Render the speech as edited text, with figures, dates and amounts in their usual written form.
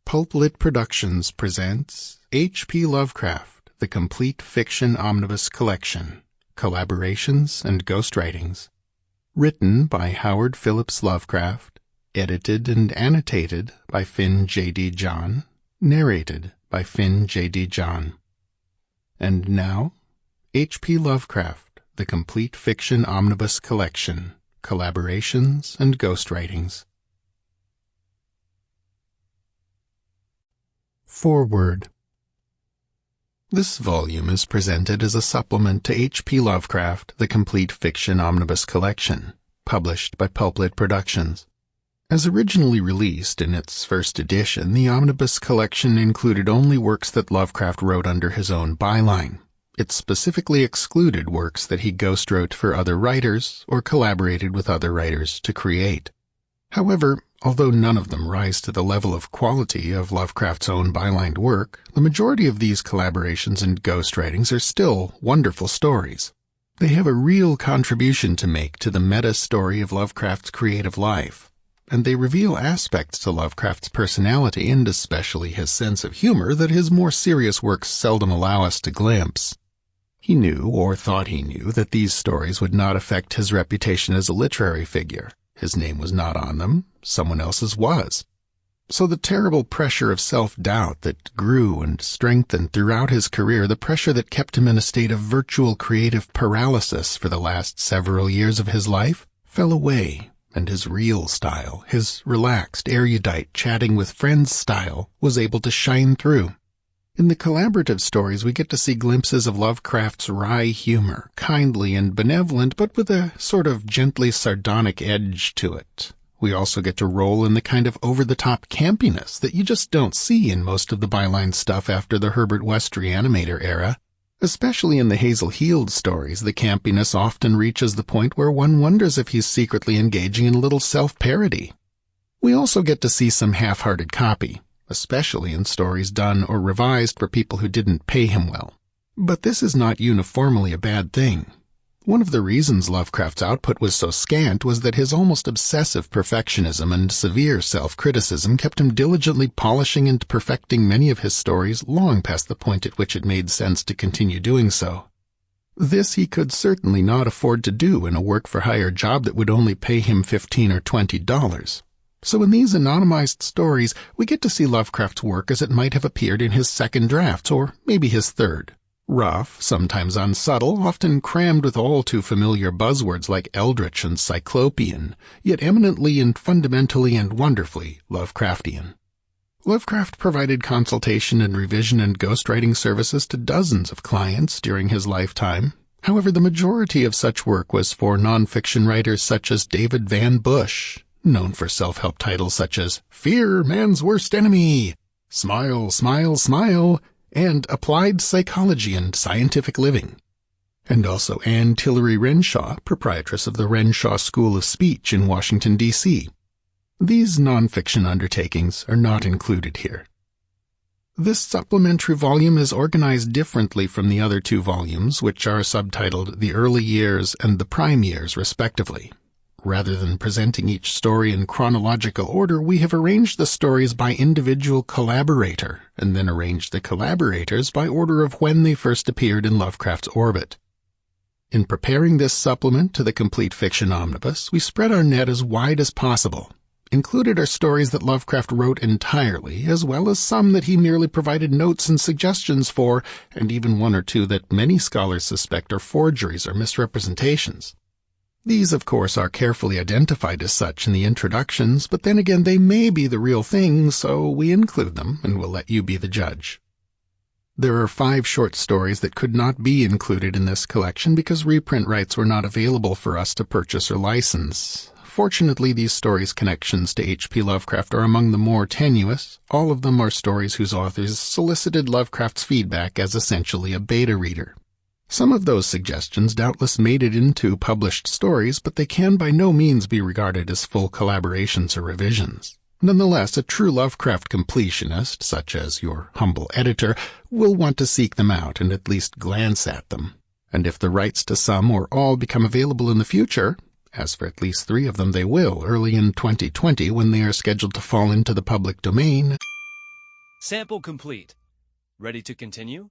Pulp-Lit Productions presents H.P. Lovecraft, The Complete Fiction Omnibus Collection, Collaborations and Ghostwritings. Written by Howard Phillips Lovecraft, edited and annotated by Finn J.D. John, narrated by Finn J.D. John. And now, H.P. Lovecraft, The Complete Fiction Omnibus Collection, Collaborations and Ghostwritings. Foreword. This volume is presented as a supplement to H.P. Lovecraft, The Complete Fiction Omnibus Collection, published by Pulp-Lit Productions. As originally released in its first edition, the Omnibus Collection included only works that Lovecraft wrote under his own byline. It specifically excluded works that he ghostwrote for other writers or collaborated with other writers to create. However, although none of them rise to the level of quality of Lovecraft's own bylined work, the majority of these collaborations and ghostwritings are still wonderful stories. They have a real contribution to make to the meta-story of Lovecraft's creative life, and they reveal aspects to Lovecraft's personality and especially his sense of humor that his more serious works seldom allow us to glimpse. He knew, or thought he knew, that these stories would not affect his reputation as a literary figure. His name was not on them, someone else's was. So the terrible pressure of self-doubt that grew and strengthened throughout his career, the pressure that kept him in a state of virtual creative paralysis for the last several years of his life, fell away, and his real style, his relaxed, erudite, chatting with friends style, was able to shine through. In the collaborative stories, we get to see glimpses of Lovecraft's wry humor, kindly and benevolent, but with a sort of gently sardonic edge to it. We also get to roll in the kind of over-the-top campiness that you just don't see in most of the byline stuff after the Herbert West Reanimator era. Especially in the Hazel Heald stories, the campiness often reaches the point where one wonders if he's secretly engaging in a little self-parody. We also get to see some half-hearted copy, especially in stories done or revised for people who didn't pay him well. But this is not uniformly a bad thing. One of the reasons Lovecraft's output was so scant was that his almost obsessive perfectionism and severe self-criticism kept him diligently polishing and perfecting many of his stories long past the point at which it made sense to continue doing so. This he could certainly not afford to do in a work-for-hire job that would only pay him $15 or $20. So in these anonymized stories, we get to see Lovecraft's work as it might have appeared in his second drafts, or maybe his third. Rough, sometimes unsubtle, often crammed with all too familiar buzzwords like eldritch and cyclopean, yet eminently and fundamentally and wonderfully Lovecraftian. Lovecraft provided consultation and revision and ghostwriting services to dozens of clients during his lifetime. However, the majority of such work was for nonfiction writers such as David Van Bush, known for self-help titles such as Fear, Man's Worst Enemy, Smile, Smile, Smile, and Applied Psychology and Scientific Living, and also Anne Tillery Renshaw, proprietress of the Renshaw School of Speech in Washington, D.C. These nonfiction undertakings are not included here. This supplementary volume is organized differently from the other two volumes, which are subtitled The Early Years and The Prime Years, respectively. Rather than presenting each story in chronological order, we have arranged the stories by individual collaborator, and then arranged the collaborators by order of when they first appeared in Lovecraft's orbit. In preparing this supplement to the Complete Fiction Omnibus, we spread our net as wide as possible. Included are stories that Lovecraft wrote entirely, as well as some that he merely provided notes and suggestions for, and even one or two that many scholars suspect are forgeries or misrepresentations. These, of course, are carefully identified as such in the introductions, but then again they may be the real thing, so we include them, and we'll let you be the judge. There are 5 short stories that could not be included in this collection because reprint rights were not available for us to purchase or license. Fortunately, these stories' connections to H.P. Lovecraft are among the more tenuous. All of them are stories whose authors solicited Lovecraft's feedback as essentially a beta reader. Some of those suggestions doubtless made it into published stories, but they can by no means be regarded as full collaborations or revisions. Nonetheless, a true Lovecraft completionist, such as your humble editor, will want to seek them out and at least glance at them. And if the rights to some or all become available in the future, as for at least 3 of them they will early in 2020 when they are scheduled to fall into the public domain, Sample complete. Ready to continue?